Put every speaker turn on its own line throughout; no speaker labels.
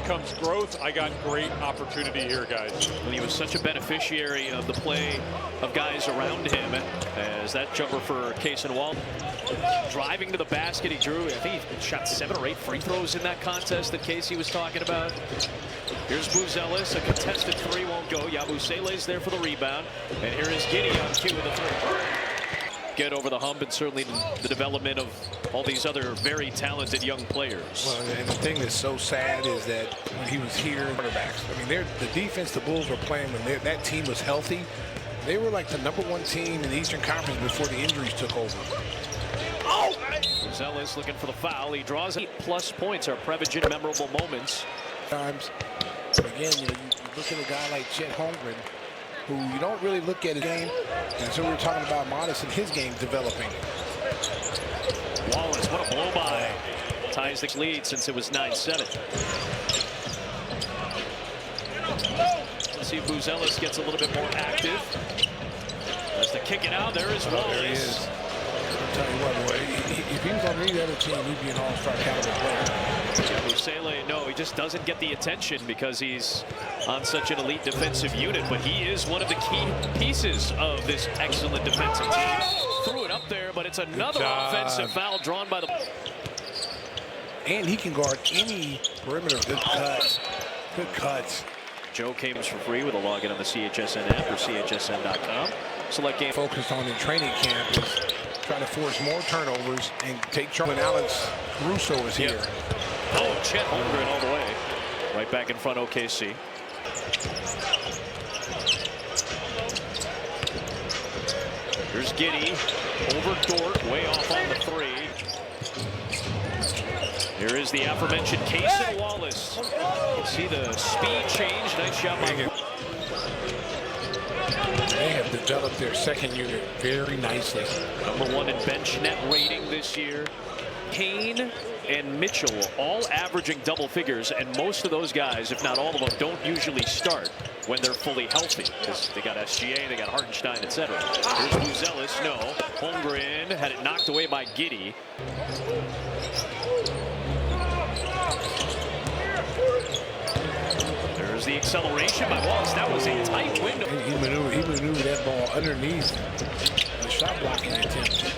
comes growth. I got great opportunity here, guys.
He was such a beneficiary of the play of guys around him as that jumper for Cason Wallace. Driving to the basket, he drew, I think he shot 7 or 8 free throws in that contest that Casey was talking about. Here's Buzelis, a contested 3 won't go. Yabusele's there for the rebound. And here is Giddey on cue with the 3. Get over the hump, and certainly the development of all these other very talented young players.
Well, and the thing that's so sad is that when he was here, quarterbacks. I mean, the defense the Bulls were playing when that team was healthy. They were like the #1 team in the Eastern Conference before the injuries took over.
Oh! Buzelis looking for the foul. He draws 8+ points. Are Prevagen memorable moments.
Times, again, you look at a guy like Chet Holmgren, who you don't really look at his game, and so we're talking about Modest and his game developing.
Wallace, what a blow by. Ties the lead since it was 9-7. Let's see if Buzelis gets a little bit more active. As to kick it out, there is Wallace.
There he is. I'll tell you what, boy, if he was on any other team, he'd be an all-star caliber player.
Yabusele, no, he just doesn't get the attention because he's on such an elite defensive unit, but he is one of the key pieces of this excellent defensive team. Threw it up there, but it's another offensive foul drawn by the...
And he can guard any perimeter. Good cuts. Good cuts.
Joe came for free with a login on the CHSN app or chsn.com. Select game.
Focused on in training camp is trying to force more turnovers and take Charlie. Alex Caruso is here.
Oh, Chet Holmgren all the way. Right back in front, OKC. Here's Giddey. Over Dort, way off on the 3. Here is the aforementioned Cason Wallace. You can see the speed change. Nice shot by him.
They have developed their second unit very nicely.
#1 in bench net rating this year. Kane and Mitchell all averaging double figures, and most of those guys, if not all of them, don't usually start when they're fully healthy because they got SGA, they got Hartenstein, etc. Here's Buzelis, no. Holmgren had it knocked away by Giddey. There's the acceleration by Wallace. That was a tight window.
He maneuvered that ball underneath the shot blocking attempt.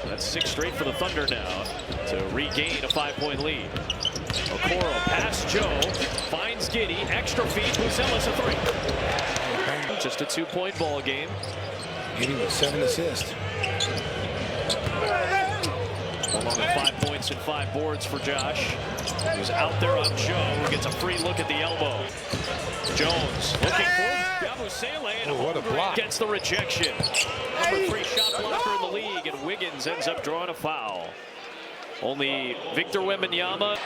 That's 6 straight for the Thunder now to regain a 5-point lead. Okoro past Joe, finds Giddey, extra feed, Buzelis a 3. Just a 2-point ball game.
Giddey with 7 assists.
Along with 5 points and 5 boards for Josh. He was out there on Joe, who gets a free look at the elbow. Jones looking for Yabusele, and
what a block.
Gets the rejection. #3 shot blocker in the league, and Wiggins ends up drawing a foul. Only Victor Wembanyama.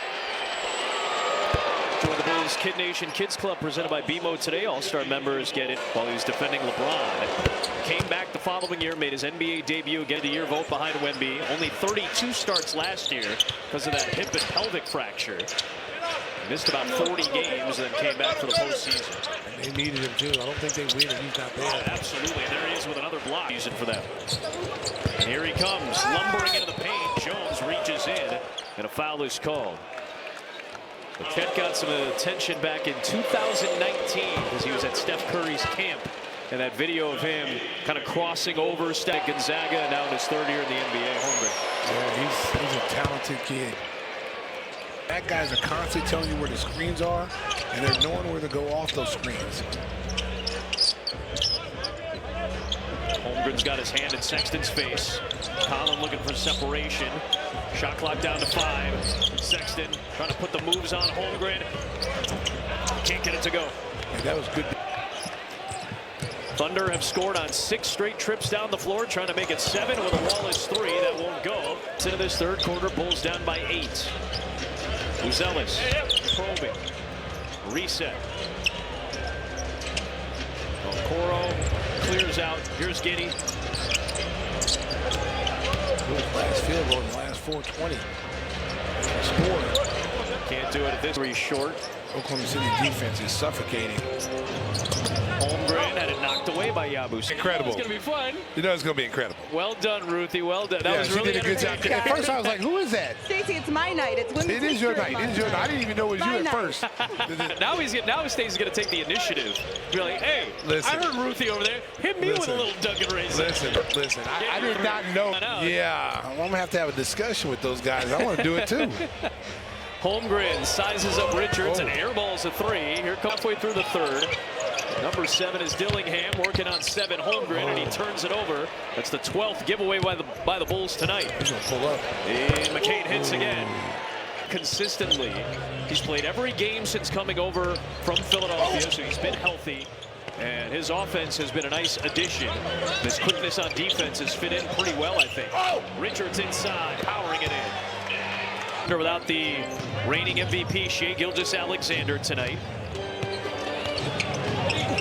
Join the Bulls Kid Nation Kids Club presented by BMO today. All-Star members get it while he was defending LeBron. Came back the following year, made his NBA debut again. The year vote behind Wemby. Only 32 starts last year because of that hip and pelvic fracture. Missed about 40 games and then came back for the postseason.
And they needed him too. I don't think they win if he's not there.
Oh, absolutely. There he is with another block. Using for them. And here he comes, lumbering into the paint. Jones reaches in, and a foul is called. But Chet got some attention back in 2019 as he was at Steph Curry's camp. And that video of him kind of crossing over Steph Gonzaga, and now in his 3rd year in the NBA. Holmgren.
Yeah, he's a talented kid. That guys are constantly telling you where the screens are, and they're knowing where to go off those screens.
Holmgren's got his hand in Sexton's face. Collin looking for separation. Shot clock down to 5. Sexton trying to put the moves on Holmgren. Can't get it to go.
And that was good.
Thunder have scored on 6 straight trips down the floor, trying to make it 7 with a Wallace 3. That won't go. Into this 3rd quarter, Bulls down by 8. Buzelis probing. Reset. Okoro clears out. Here's Giddey.
Last field goal in the last 4:20. Score.
Can't do it at this. 3 short.
Oklahoma City defense is suffocating.
Holmgren Holmgren had it knocked away by Yabusele.
Incredible.
It's going to be fun.
You know it's going to be incredible.
Well done, Ruthie. Well done. That was
she
really
did a good job.
entertaining.
At first, I was like, "Who is that?"
Stacey, it's my night. It's women's
It is your
history
night. It
month.
is your night. I didn't even know it was
My
you at
night.
first.
Now Stacey's going to take the initiative. Be like, hey,
Listen.
I heard Ruthie over there. Hit me with a
Listen.
little Duncan Racing.
Listen.
I did not know. Yeah, I'm gonna have to have a discussion with those guys. I want to do it too.
Holmgren sizes up Richards and airballs a three. Here, halfway through the third. Number 7 is Dillingham working on 7 Holmgren, and he turns it over. That's the 12th giveaway by the Bulls tonight.
He's gonna pull up.
And McCain hits again. Consistently, he's played every game since coming over from Philadelphia, so he's been healthy. And his offense has been a nice addition. His quickness on defense has fit in pretty well, I think. Richards inside, powering it in. Without the reigning MVP, Shai Gilgeous-Alexander tonight.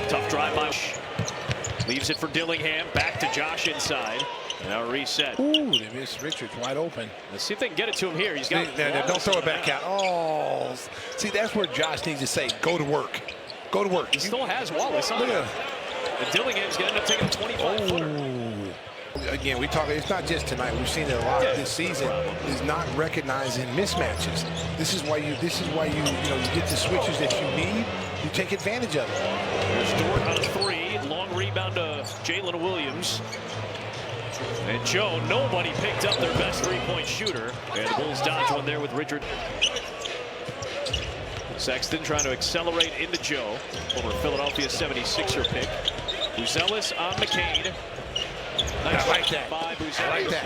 Tough drive by. Leaves it for Dillingham. Back to Josh inside. Now reset.
Ooh, they missed Richards wide open.
Let's see if they can get it to him here. He's got.
Don't throw it back out. Oh, see, that's where Josh needs to say, "Go to work. Go to work."
He still has Wallace on
Look
it.
at
And Dillingham's going to end up taking a 25-footer.
Again, we talk. It's not just tonight. We've seen it a lot this season. Is not recognizing mismatches. This is why you get the switches that you need. You take advantage of it.
There's Dort on a 3. Long rebound to Jalen Williams. And Joe, nobody picked up their best three-point shooter. And the Bulls dodge one there with Richard. Sexton trying to accelerate into Joe. Former Philadelphia 76er pick. Buzelis on McCain. Nice
I like that.
by Buzelis.
I like that.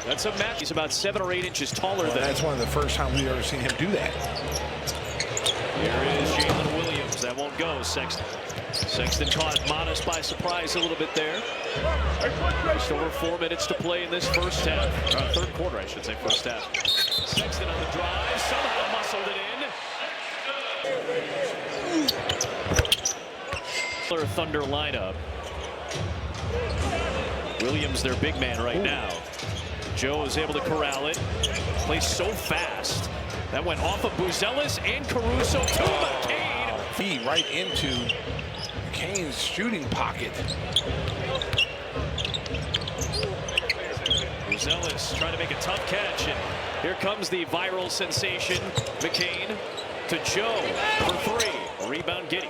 That's a match. He's about 7 or 8 inches taller than.
That's one of the first times we've ever seen him do that.
Here is Jalen Williams. That won't go. Sexton caught Modest by surprise a little bit there. Just over 4 minutes to play in this first half. Third quarter, I should say, first half. Sexton on the drive. Somehow muscled it in. Thunder lineup. Williams, their big man right now. Joe is able to corral it. Plays so fast. That went off of Buzelis and Caruso to McCain.
Feed right into McCain's shooting pocket.
Buzelis trying to make a tough catch. And here comes the viral sensation. McCain to Joe for 3. Rebound Giddey.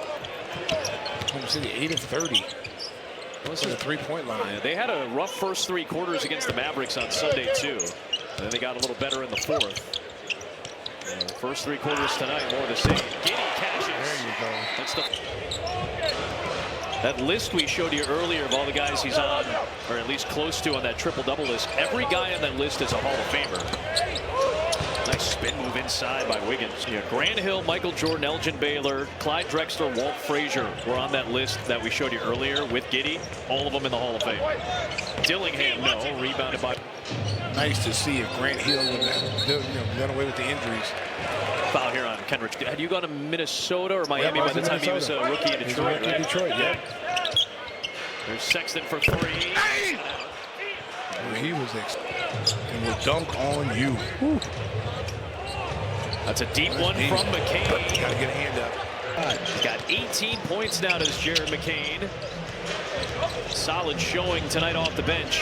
Oklahoma City 8 of 30. This is a three-point line.
Yeah, they had a rough first 3 quarters against the Mavericks on Sunday, too. And then they got a little better in the fourth. First 3 quarters tonight, more the same. Giddey catches.
There you go.
That's the. That list we showed you earlier of all the guys he's on, or at least close to on that triple-double list, every guy on that list is a Hall of Famer. Nice spin move inside by Wiggins. Yeah, Grant Hill, Michael Jordan, Elgin Baylor, Clyde Drexler, Walt Frazier were on that list that we showed you earlier with Giddey. All of them in the Hall of Fame. Dillingham, no, rebounded by.
Nice to see if Grant Hill would have done away with the injuries.
Foul here on Kenrich. Had you gone to Minnesota or Miami by the time he was a rookie in Detroit?
Rookie in Detroit, yeah.
There's Sexton for 3.
Well, he was and will dunk on you. Whew.
That's a deep one from McCain.
Got to get a hand up.
He's got 18 points now, does Jared McCain. Solid showing tonight off the bench.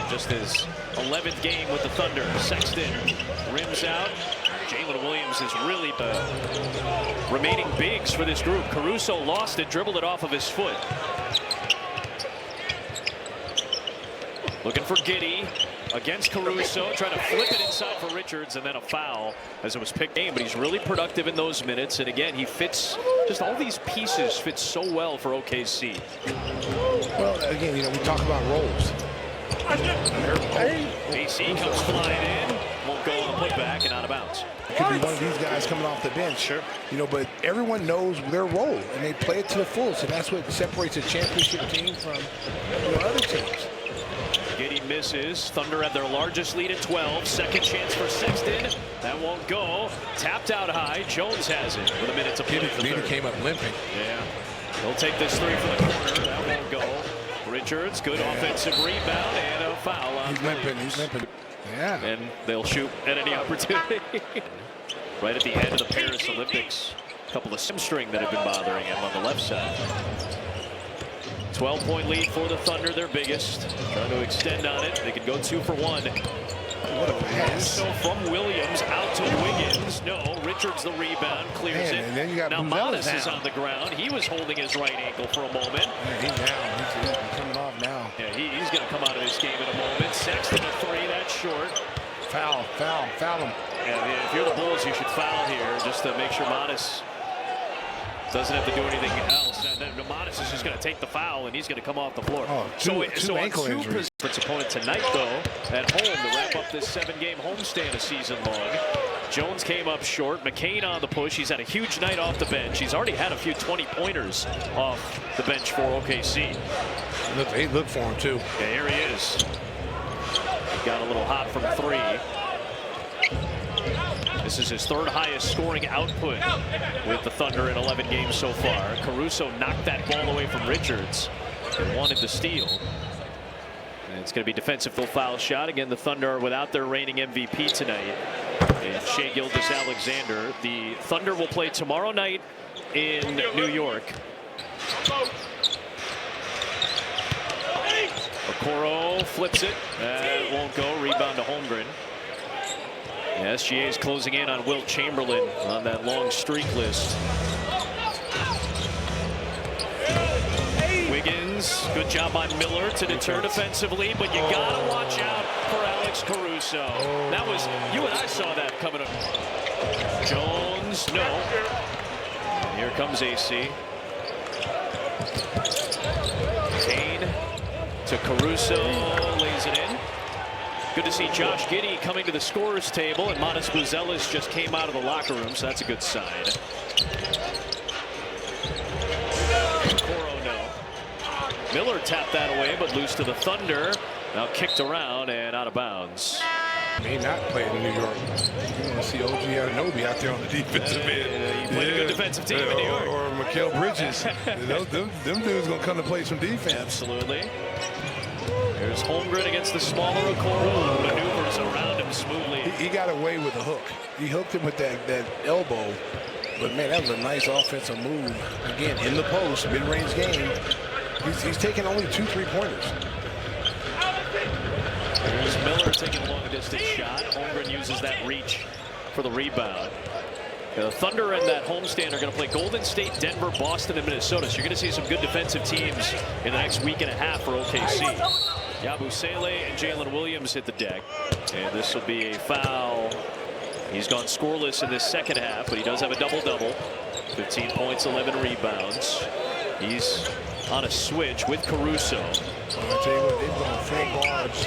Just his 11th game with the Thunder. Sexton rims out. Jalen Williams is really the remaining bigs for this group. Caruso lost it, dribbled it off of his foot. Looking for Giddey against Caruso, trying to flip it inside for Richards, and then a foul as it was picked in. But he's really productive in those minutes, and again, he fits, just all these pieces fit so well for OKC.
Well, again, we talk about roles.
AC comes flying in, won't go on a putback and out of bounds.
It could be one of these guys coming off the bench.
Sure.
But everyone knows their role, and they play it to the fullest, and that's what separates a championship team from other teams.
Giddey misses. Thunder have their largest lead at 12. Second chance for Sexton. That won't go. Tapped out high. Jones has it with a minute to play.
Giddey came up limping.
Yeah. He'll take this 3 from the corner. That won't go. Richards, good offensive rebound and a foul on
He's limping. Yeah.
And they'll shoot at any opportunity. Right at the end of the Paris Olympics. couple of hamstring that have been bothering him on the left side. 12-point lead for the Thunder, their biggest. Trying to extend on it. They could go 2 for 1.
What a pass.
So from Williams out to Wiggins. No, Richards the rebound, clears it.
And then you got
now
Buzelis
Modis is
down.
on the ground. He was holding his right ankle for a moment.
Yeah, he's down. He's coming off now.
Yeah, he's going to come out of this game in a moment. Sexton a 3, that's short.
Foul him.
Yeah, if you're the Bulls, you should foul here just to make sure Modis doesn't have to do anything else. And then Modis is just going to take the foul, and he's going to come off the floor.
Oh, two ankle injuries.
For its opponent tonight, though, at home to wrap up this 7-game homestand a season long. Jones came up short. McCain on the push. He's had a huge night off the bench. He's already had a few 20-pointers off the bench for OKC.
They look for him, too.
Yeah, here he is. He got a little hot from 3. This is his 3rd highest scoring output with the Thunder in 11 games so far. Caruso knocked that ball away from Richards and wanted to steal. And it's going to be defensive full foul shot. Again, the Thunder are without their reigning MVP tonight, and Shai Gilgeous-Alexander. The Thunder will play tomorrow night in New York. Okoro flips it. It won't go. Rebound to Holmgren. The SGA is closing in on Wilt Chamberlain on that long streak list. Wiggins, good job by Miller to deter defensively, but you gotta watch out for Alex Caruso. That was, you and I saw that coming up. Jones, no. And here comes AC. Kane to Caruso, lays it in. Good to see Josh Giddey coming to the scorer's table, and Modis Buzelis just came out of the locker room, so that's a good sign. Coro, no. Miller tapped that away, but loose to the Thunder. Now kicked around and out of bounds.
May not play in New York. You want to see OG Anunoby out there on the defensive end.
You played a good defensive team in New York.
Or Mikal Bridges. them dudes going to come to play some defense.
Absolutely. There's Holmgren against the smaller Okoro. Maneuvers around him smoothly.
He got away with a hook. He hooked him with that elbow. But, man, that was a nice offensive move. Again, in the post, mid-range game. He's taking only 2 3-pointers.
There's Miller taking a long-distance shot. Holmgren uses that reach for the rebound. The Thunder and that homestand are going to play Golden State, Denver, Boston, and Minnesota. So you're going to see some good defensive teams in the next week and a half for OKC. Yabusele and Jalen Williams hit the deck. And this will be a foul. He's gone scoreless in this second half, but he does have a double-double. 15 points, 11 rebounds. He's on a switch with Caruso.
I'll tell you what, they've gone 4 guards.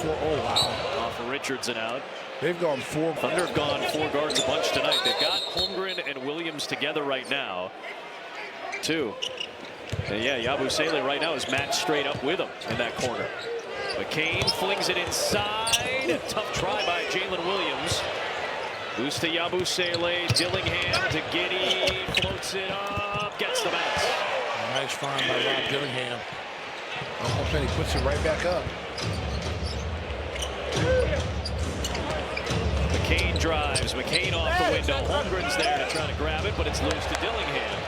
Oh, wow.
Off of Richards and out.
They've gone 4.
Thunder have gone 4 guards a bunch tonight. They've got Holmgren and Williams together right now. 2. And yeah, Yabusele right now is matched straight up with him in that corner. McCain flings it inside. A tough try by Jalen Williams. Loose to Yabusele. Dillingham to Giddey. Floats it up. Gets the bounce.
Nice find by Rob Dillingham. Almost, and he puts it right back up.
McCain drives. McCain off the window. Holmgren's there to try to grab it, but it's loose to Dillingham.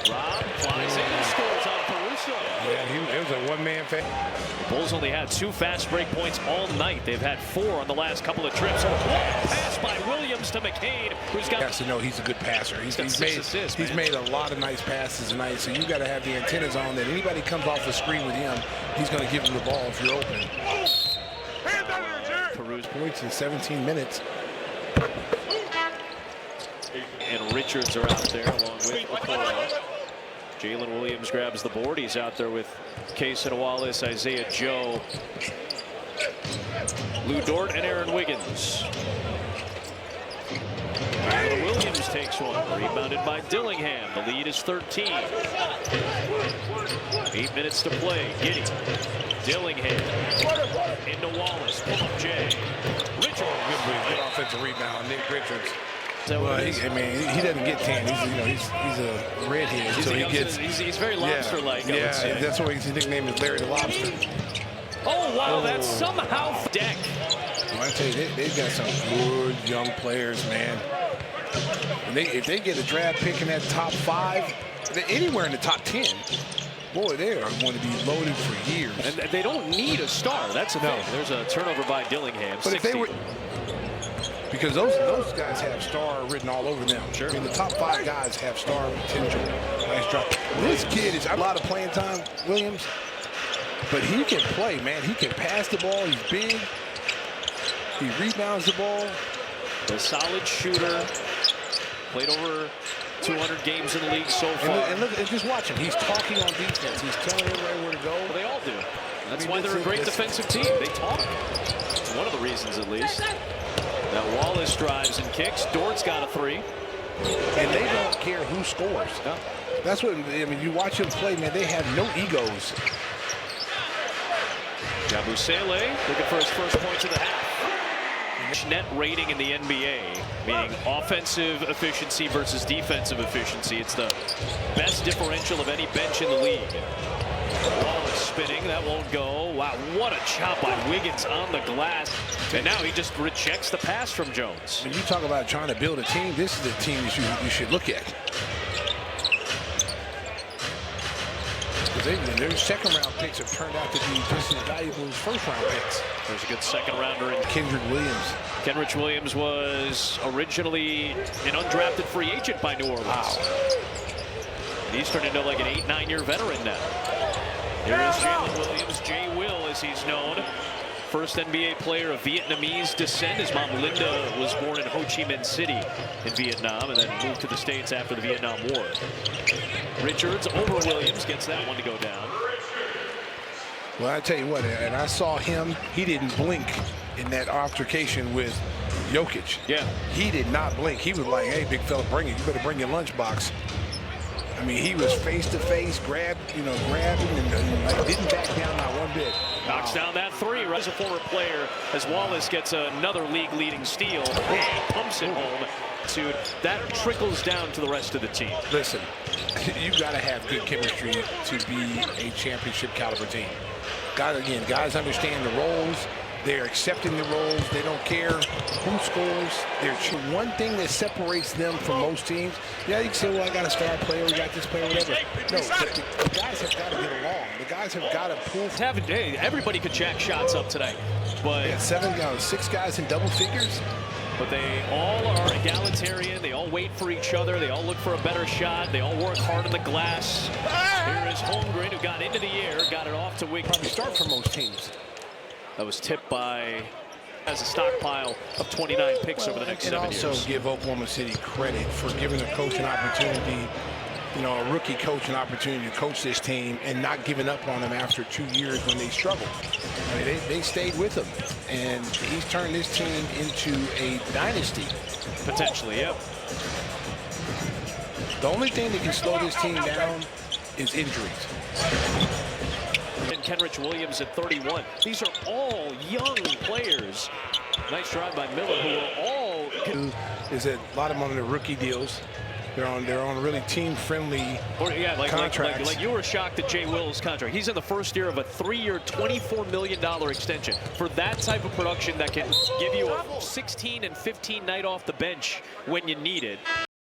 Rob flies in and scores on Caruso.
Yeah, it was a one-man fan.
The Bulls only had 2 fast break points all night. They've had 4 on the last couple of trips. Pass by Williams to McCain, who's got.
Has to know he's a good passer. He's made a lot of nice passes tonight. So you got to have the antennas on that anybody comes off the screen with him, he's going to give him the ball if you're open.
Caruso
points in 17 minutes.
And Richards are out there along with Okoro. Jalen Williams grabs the board. He's out there with Cason Wallace, Isaiah Joe, Lou Dort, and Aaron Wiggins. Jalen Williams takes one. Rebounded by Dillingham. The lead is 13. 8 minutes to play. Giddey. Dillingham. Into Wallace. Pull up Jay. Richards.
Good offensive rebound. Nick Richards.
Well,
he doesn't get tan. He's a redhead, so he gets.
He's very lobster-like.
Yeah, that's why his nickname is Larry the Lobster.
Oh wow, that's somehow deck.
I tell you, they've got some good young players, man. And if they get a draft pick in that top 5, anywhere in the top 10, boy, they are going to be loaded for years.
And they don't need a star. That's the thing. There's a turnover by Dillingham.
But 60. If they were, because those guys have star written all over them.
Sure.
I mean, the top 5 guys have star potential. Nice drop. This kid is a lot of playing time, Williams, but he can play, man. He can pass the ball. He's big. He rebounds the ball.
A solid shooter. Played over 200 games in the league so far.
And look, just watch him. He's talking on defense. He's telling everybody where to go.
Well, they all do. That's why they're a great defensive team. They talk. It's one of the reasons, at least. Now Wallace drives and kicks. Dort's got a 3.
And they don't care who scores.
No.
That's what, I mean, you watch them play, man, they have no egos.
Yabusele looking for his first points of the half. Net rating in the NBA, meaning offensive efficiency versus defensive efficiency. It's the best differential of any bench in the league. Wallace spinning, that won't go. Wow, what a chop by Wiggins on the glass. And now he just rejects the pass from Jones.
When you talk about trying to build a team, this is the team you should look at. Their second-round picks have turned out to be just as valuable as first-round picks.
There's a good second-rounder in
Kendrick Williams.
Kenrich Williams was originally an undrafted free agent by New Orleans.
Wow.
And he's turned into like an 8-9-year veteran now. Here is Jalen Williams, Jay Will as he's known. First NBA player of Vietnamese descent. His mom Linda was born in Ho Chi Minh City in Vietnam and then moved to the States after the Vietnam War. Richards over Williams, gets that one to go down.
Well, I tell you what, and I saw him, he didn't blink in that altercation with Jokic.
Yeah.
He did not blink. He was like, hey, big fella, bring it. You better bring your lunchbox. I mean, he was face-to-face, grabbing and like, didn't back down not one bit.
Knocks down that 3. As a former player, as Wallace gets another league-leading steal and pumps it home. That trickles down to the rest of the team.
Listen, you got to have good chemistry to be a championship caliber team. Guys understand the roles. They're accepting the roles. They don't care who scores. One thing that separates them from most teams, yeah, you can say, well, I got a star player, we got this player, whatever. No, the guys have got to get along. The guys have got to pull.
Hey, everybody could jack shots up tonight. But
yeah, 6 guys in double figures.
But they all are egalitarian. They all wait for each other. They all look for a better shot. They all work hard on the glass. Here is Holmgren, who got into the air, got it off to Wiggins.
Probably start for most teams.
That was tipped by, as a stockpile of 29 picks over the next 7 years.
And also give Oklahoma City credit for giving a coach an opportunity, a rookie coach an opportunity to coach this team and not giving up on them after 2 years when they struggled. I mean, they stayed with him, and he's turned this team into a dynasty.
Potentially, yep.
The only thing that can slow this team down is injuries.
And Kenrich Williams at 31. These are all young players. Nice drive by Miller, who are all...
Is that a lot of them on the rookie deals. They're on really team-friendly contracts.
Like you were shocked at Jay Will's contract. He's in the first year of a 3-year, $24 million extension. For that type of production that can give you a 16 and 15 night off the bench when you need it.